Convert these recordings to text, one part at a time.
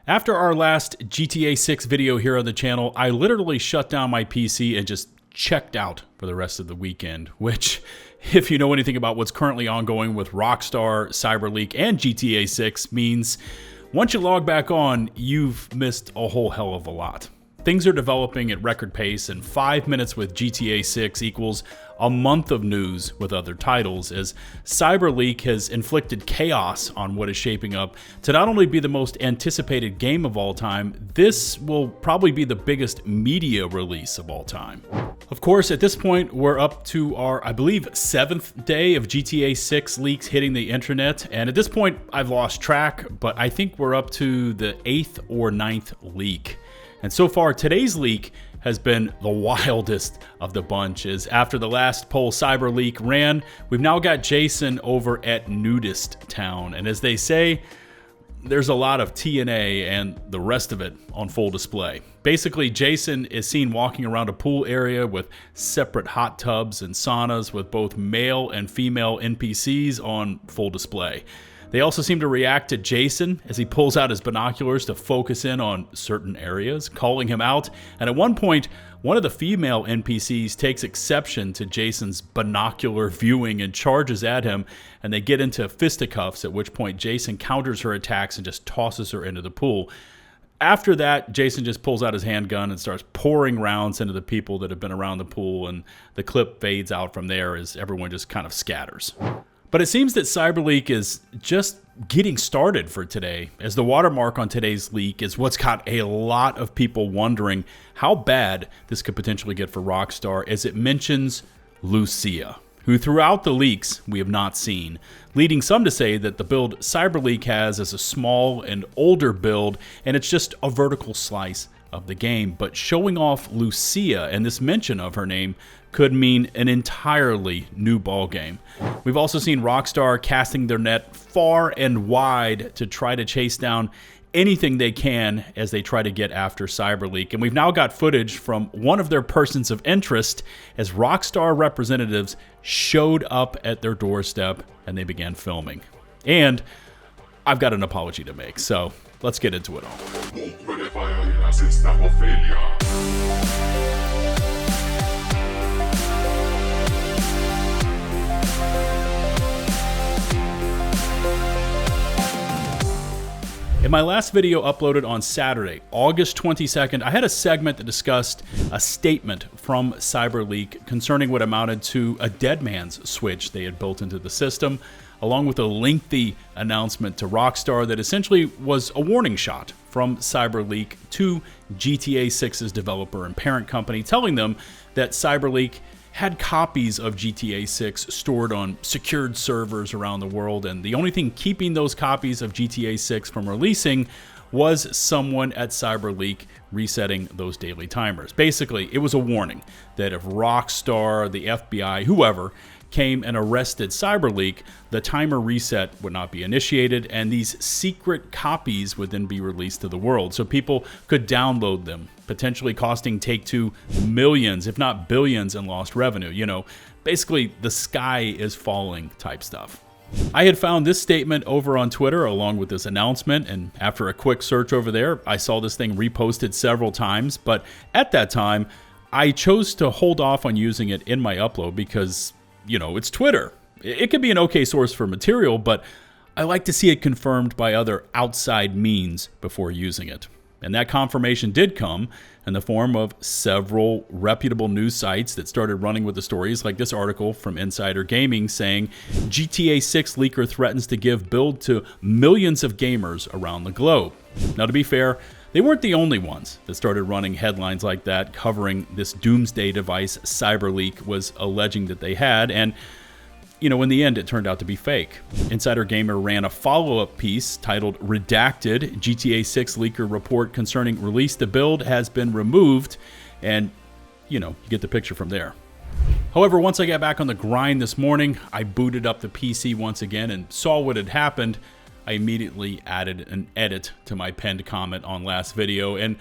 After our last GTA 6 video here on the channel, I literally shut down my PC and just checked out for the rest of the weekend, which, if you know anything about what's currently ongoing with Rockstar, CyberLeek, and GTA 6, means once you log back on, you've missed a whole hell of a lot. Things are developing at record pace, and 5 minutes with GTA 6 equals a month of news with other titles, as CyberLeek has inflicted chaos on what is shaping up to not only be the most anticipated game of all time, this will probably be the biggest media release of all time. Of course, at this point, we're up to our, I believe, 7th day of GTA 6 leaks hitting the internet, and at this point, I've lost track, but I think we're up to the 8th or 9th leak. And so far, today's leak has been the wildest of the bunch, as after the last poll CyberLeek ran, we've now got Jason over at Nudist Town. And as they say, there's a lot of TNA and the rest of it on full display. Basically, Jason is seen walking around a pool area with separate hot tubs and saunas with both male and female NPCs on full display. They also seem to react to Jason as he pulls out his binoculars to focus in on certain areas, calling him out. And at one point, one of the female NPCs takes exception to Jason's binocular viewing and charges at him, and they get into fisticuffs, at which point Jason counters her attacks and just tosses her into the pool. After that, Jason just pulls out his handgun and starts pouring rounds into the people that have been around the pool, and the clip fades out from there as everyone just kind of scatters. But it seems that CyberLeek is just getting started for today, as the watermark on today's leak is what's got a lot of people wondering how bad this could potentially get for Rockstar, as it mentions Lucia, who throughout the leaks we have not seen, leading some to say that the build CyberLeek has is a small and older build, and it's just a vertical slice of the game. But showing off Lucia and this mention of her name could mean an entirely new ballgame. We've also seen Rockstar casting their net far and wide to try to chase down anything they can as they try to get after CyberLeek. And we've now got footage from one of their persons of interest as Rockstar representatives showed up at their doorstep and they began filming. And I've got an apology to make, so let's get into it all. In my last video uploaded on Saturday, August 22nd, I had a segment that discussed a statement from CyberLeek concerning what amounted to a dead man's switch they had built into the system, along with a lengthy announcement to Rockstar that essentially was a warning shot from CyberLeek to GTA 6's developer and parent company, telling them that CyberLeek had copies of GTA 6 stored on secured servers around the world, and the only thing keeping those copies of GTA 6 from releasing was someone at CyberLeek resetting those daily timers. Basically, it was a warning that if Rockstar, the FBI, whoever, came and arrested CyberLeek, the timer reset would not be initiated, and these secret copies would then be released to the world, so people could download them, potentially costing Take-Two millions, if not billions, in lost revenue. You know, basically the sky is falling type stuff. I had found this statement over on Twitter along with this announcement, and after a quick search over there, I saw this thing reposted several times, but at that time, I chose to hold off on using it in my upload because, you know, it's Twitter. It could be an okay source for material, but I like to see it confirmed by other outside means before using it. And that confirmation did come in the form of several reputable news sites that started running with the stories, like this article from Insider Gaming saying GTA 6 leaker threatens to give build to millions of gamers around the globe. Now, to be fair, they weren't the only ones that started running headlines like that covering this doomsday device CyberLeek was alleging that they had, and you know, in the end, it turned out to be fake. Insider Gamer ran a follow-up piece titled Redacted, GTA 6 leaker report concerning release to build has been removed, and, you know, you get the picture from there. However, once I got back on the grind this morning, I booted up the PC once again and saw what had happened. I immediately added an edit to my pinned comment on last video, and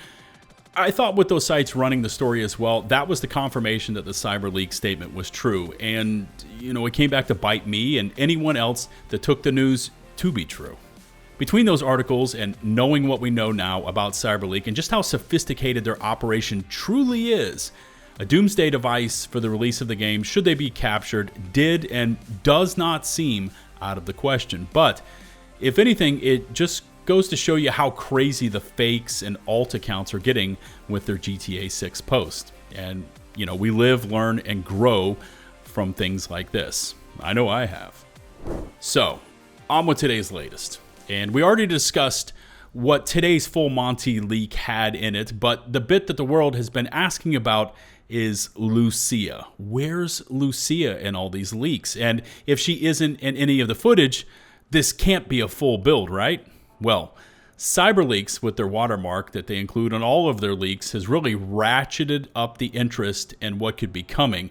I thought with those sites running the story as well, that was the confirmation that the CyberLeek statement was true. And, you know, it came back to bite me and anyone else that took the news to be true. Between those articles and knowing what we know now about CyberLeek and just how sophisticated their operation truly is, a doomsday device for the release of the game, should they be captured, did and does not seem out of the question. But if anything, it just goes to show you how crazy the fakes and alt accounts are getting with their GTA 6 post. And, you know, we live, learn, and grow from things like this. I know I have. So, on with today's latest. And we already discussed what today's full Monty leak had in it, but the bit that the world has been asking about is Lucia. Where's Lucia in all these leaks? And if she isn't in any of the footage, this can't be a full build, right? Well, CyberLeaks, with their watermark that they include on all of their leaks, has really ratcheted up the interest in what could be coming.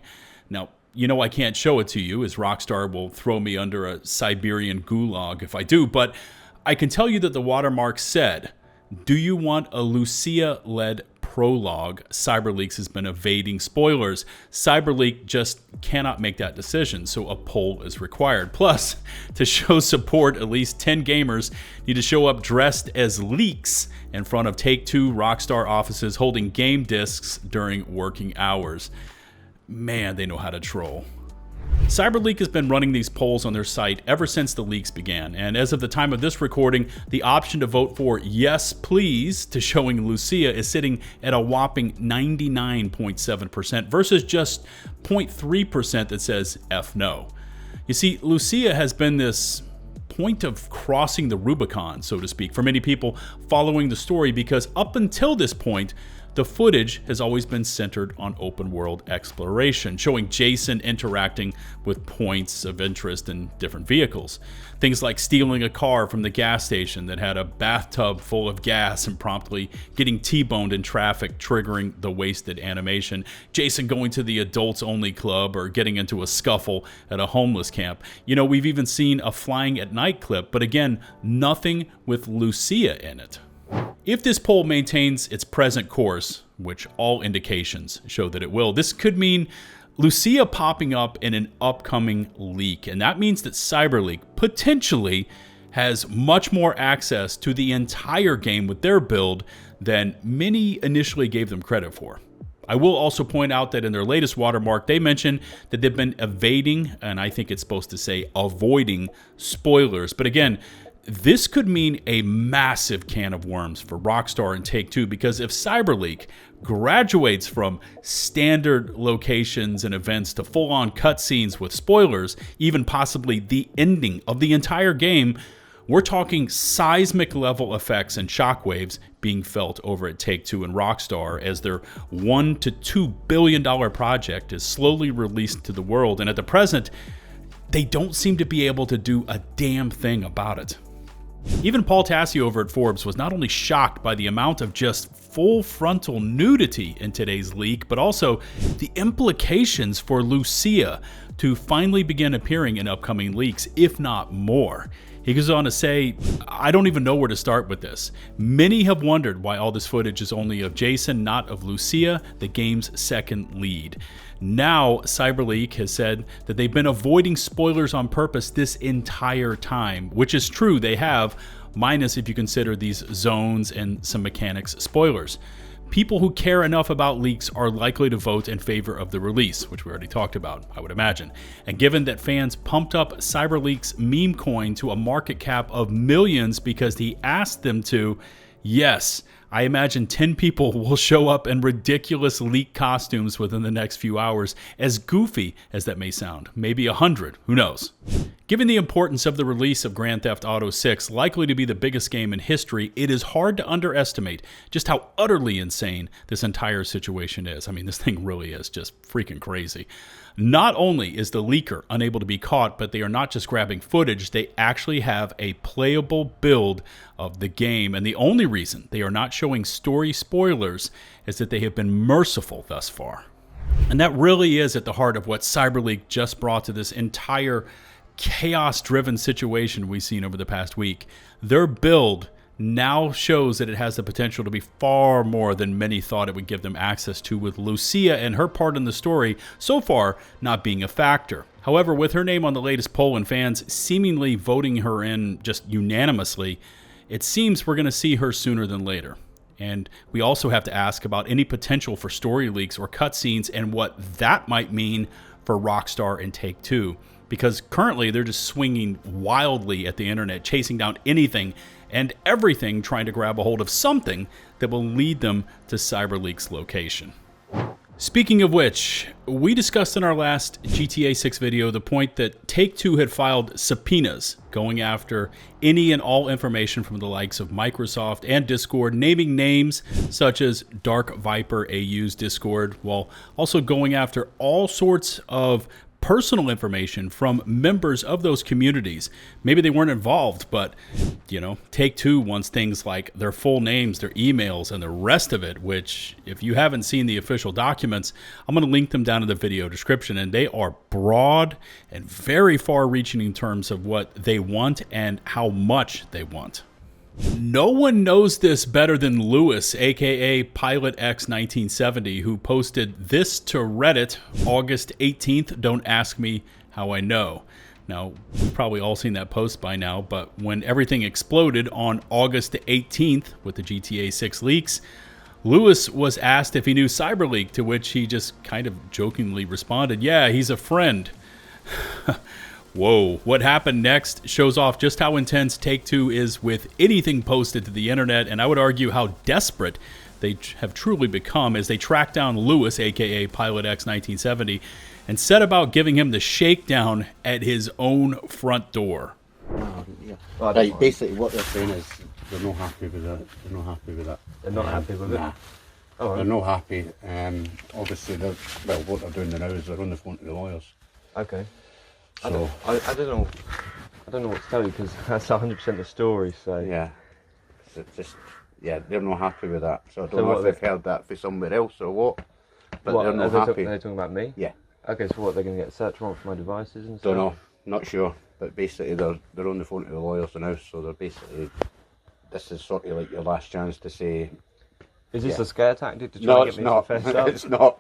Now, you know I can't show it to you, as Rockstar will throw me under a Siberian gulag if I do, but I can tell you that the watermark said, "Do you want a Lucia-led prologue? CyberLeaks has been evading spoilers." CyberLeak just cannot make that decision, so a poll is required. Plus, to show support, at least 10 gamers need to show up dressed as leaks in front of Take Two Rockstar offices holding game discs during working hours. Man, they know how to troll. CyberLeek has been running these polls on their site ever since the leaks began, and as of the time of this recording, the option to vote for yes please to showing Lucia is sitting at a whopping 99.7% versus just 0.3% that says F no. You see, Lucia has been this point of crossing the Rubicon, so to speak, for many people following the story, because up until this point, the footage has always been centered on open world exploration, showing Jason interacting with points of interest in different vehicles. Things like stealing a car from the gas station that had a bathtub full of gas and promptly getting T-boned in traffic, triggering the wasted animation. Jason going to the adults only club or getting into a scuffle at a homeless camp. You know, we've even seen a flying at night clip, but again, nothing with Lucia in it. If this poll maintains its present course, which all indications show that it will, this could mean Lucia popping up in an upcoming leak. And that means that CyberLeek potentially has much more access to the entire game with their build than many initially gave them credit for. I will also point out that in their latest watermark, they mentioned that they've been evading, and I think it's supposed to say avoiding, spoilers. But again, this could mean a massive can of worms for Rockstar and Take Two, because if CyberLeek graduates from standard locations and events to full-on cutscenes with spoilers, even possibly the ending of the entire game, we're talking seismic level effects and shockwaves being felt over at Take Two and Rockstar as their $1 to $2 billion project is slowly released to the world, and at the present, they don't seem to be able to do a damn thing about it. Even Paul Tassi over at Forbes was not only shocked by the amount of just full frontal nudity in today's leak, but also the implications for Lucia to finally begin appearing in upcoming leaks, if not more. He goes on to say, "I don't even know where to start with this. Many have wondered why all this footage is only of Jason, not of Lucia, the game's second lead. Now, CyberLeek has said that they've been avoiding spoilers on purpose this entire time," which is true, they have, minus if you consider these zones and some mechanics spoilers. People who care enough about leaks are likely to vote in favor of the release, which we already talked about, I would imagine. And given that fans pumped up CyberLeek's meme coin to a market cap of millions because he asked them to, yes, I imagine 10 people will show up in ridiculous leak costumes within the next few hours, as goofy as that may sound. Maybe 100, who knows? Given the importance of the release of Grand Theft Auto 6, likely to be the biggest game in history, it is hard to underestimate just how utterly insane this entire situation is. I mean, this thing really is just freaking crazy. Not only is the leaker unable to be caught, but they are not just grabbing footage, they actually have a playable build of the game. And the only reason they are not showing story spoilers is that they have been merciful thus far. And that really is at the heart of what CyberLeek just brought to this entire chaos-driven situation we've seen over the past week. Their build now shows that it has the potential to be far more than many thought it would give them access to, with Lucia and her part in the story so far not being a factor. However, with her name on the latest poll and fans seemingly voting her in just unanimously, it seems we're going to see her sooner than later. And we also have to ask about any potential for story leaks or cutscenes and what that might mean for Rockstar and Take Two. Because currently they're just swinging wildly at the internet, chasing down anything and everything, trying to grab a hold of something that will lead them to CyberLeek's location. Speaking of which, we discussed in our last GTA 6 video the point that Take-Two had filed subpoenas going after any and all information from the likes of Microsoft and Discord, naming names such as DarkViperAU's Discord, while also going after all sorts of personal information from members of those communities. Maybe they weren't involved, but, you know, Take-Two wants things like their full names, their emails, and the rest of it, which, if you haven't seen the official documents, I'm going to link them down in the video description, and they are broad and very far-reaching in terms of what they want and how much they want. No one knows this better than Lewis, aka 𝐓𝐡𝐻𝐿1970, who posted this to Reddit August 18th. Don't ask me how I know. Now, we've probably all seen that post by now, but when everything exploded on August 18th with the GTA 6 leaks, Lewis was asked if he knew CyberLeek, to which he just kind of jokingly responded, "Yeah, he's a friend." Whoa, what happened next shows off just how intense Take-Two is with anything posted to the internet, and I would argue how desperate they have truly become as they track down Lewis, aka 𝐓𝐡𝐻𝐿1970, and set about giving him the shakedown at his own front door. Right, basically what they're saying is they're not happy with that. They're not happy with that. They're not happy with it? Oh, right. They're not happy. Obviously, what they're doing now is they're on the phone to the lawyers. Okay. So I don't know what to tell you, because that's 100% the story. So yeah, they're not happy with that. So I don't know if they've heard that for somewhere else or what. But they're not happy. They're talking about me? Yeah. Okay, so what, they're going to get a search warrant for my devices and stuff? Don't know, not sure. But basically, they're on the phone to the lawyers now. So they're basically, this is sort of like your last chance to say. Is this a scare tactic to try and get me to fess up? It's not.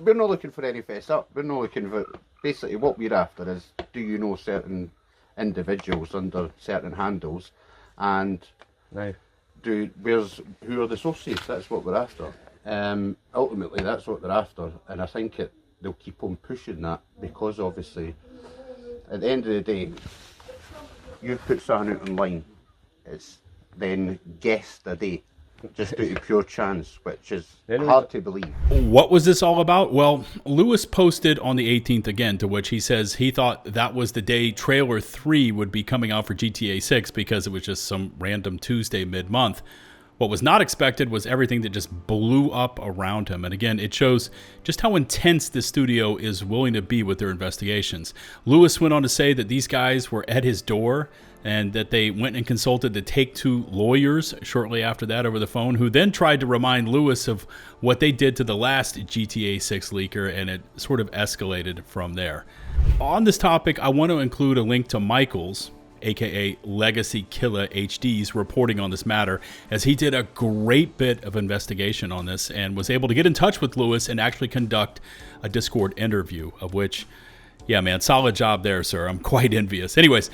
We're not looking for any fess up. We're not looking for. Basically, what we're after is, do you know certain individuals under certain handles, and no, who are the associates? That's what we're after. Ultimately, that's what they're after, and I think they'll keep on pushing that, because obviously, at the end of the day, you put something out online, it's then guessed a day. Just due to pure chance, which is hard to believe. What was this all about? Well, Lewis posted on the 18th again, to which he says he thought that was the day trailer 3 would be coming out for GTA 6 because it was just some random Tuesday mid-month. What was not expected was everything that just blew up around him. And again, it shows just how intense the studio is willing to be with their investigations. Lewis went on to say that these guys were at his door and that they went and consulted the Take-Two lawyers shortly after that over the phone, who then tried to remind Lewis of what they did to the last GTA 6 leaker, and it sort of escalated from there. On this topic, I want to include a link to Michael's, aka LegacyKillHD's, reporting on this matter, as he did a great bit of investigation on this and was able to get in touch with Lewis and actually conduct a Discord interview, of which, yeah, man, solid job there, sir. I'm quite envious. Anyways,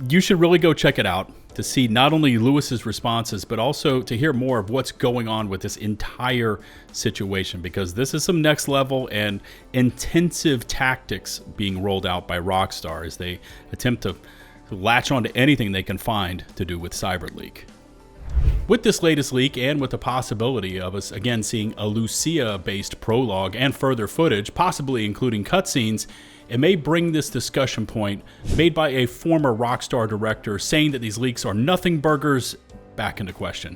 you should really go check it out to see not only Lewis's responses, but also to hear more of what's going on with this entire situation, because this is some next level and intensive tactics being rolled out by Rockstar as they attempt to latch onto anything they can find to do with CyberLeek. With this latest leak, and with the possibility of us again seeing a Lucia-based prologue and further footage, possibly including cutscenes, it may bring this discussion point made by a former Rockstar director saying that these leaks are nothing burgers back into question.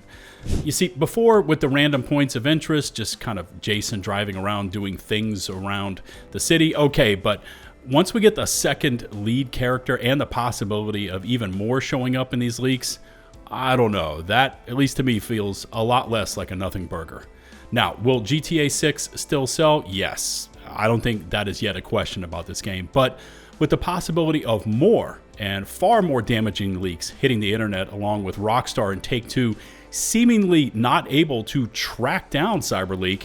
You see, before, with the random points of interest, just kind of Jason driving around doing things around the city, okay, but once we get the second lead character and the possibility of even more showing up in these leaks, I don't know. That, at least to me, feels a lot less like a nothing burger. Now, will GTA 6 still sell? Yes. I don't think that is yet a question about this game, but with the possibility of more and far more damaging leaks hitting the internet, along with Rockstar and Take Two seemingly not able to track down CyberLeek,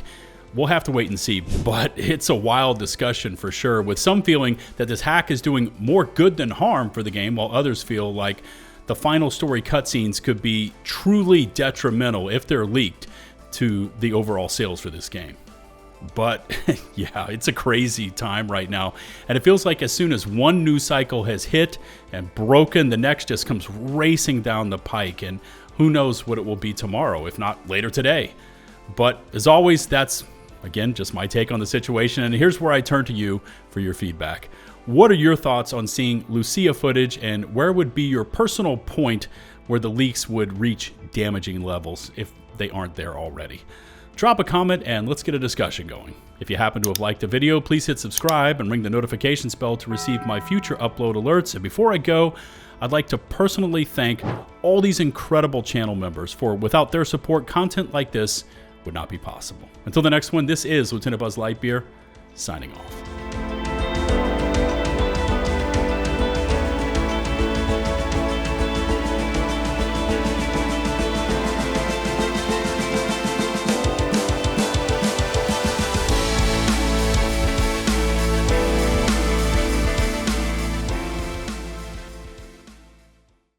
we'll have to wait and see. But it's a wild discussion for sure, with some feeling that this hack is doing more good than harm for the game, while others feel like the final story cutscenes could be truly detrimental if they're leaked to the overall sales for this game. But yeah, it's a crazy time right now, and it feels like as soon as one news cycle has hit and broken, the next just comes racing down the pike, and who knows what it will be tomorrow, if not later today. But as always, that's, again, just my take on the situation, and here's where I turn to you for your feedback. What are your thoughts on seeing Lucia footage, and where would be your personal point where the leaks would reach damaging levels if they aren't there already? Drop a comment and let's get a discussion going. If you happen to have liked the video, please hit subscribe and ring the notifications bell to receive my future upload alerts. And before I go, I'd like to personally thank all these incredible channel members, for without their support, content like this would not be possible. Until the next one, this is Lieutenant Buzz Lightyear, signing off.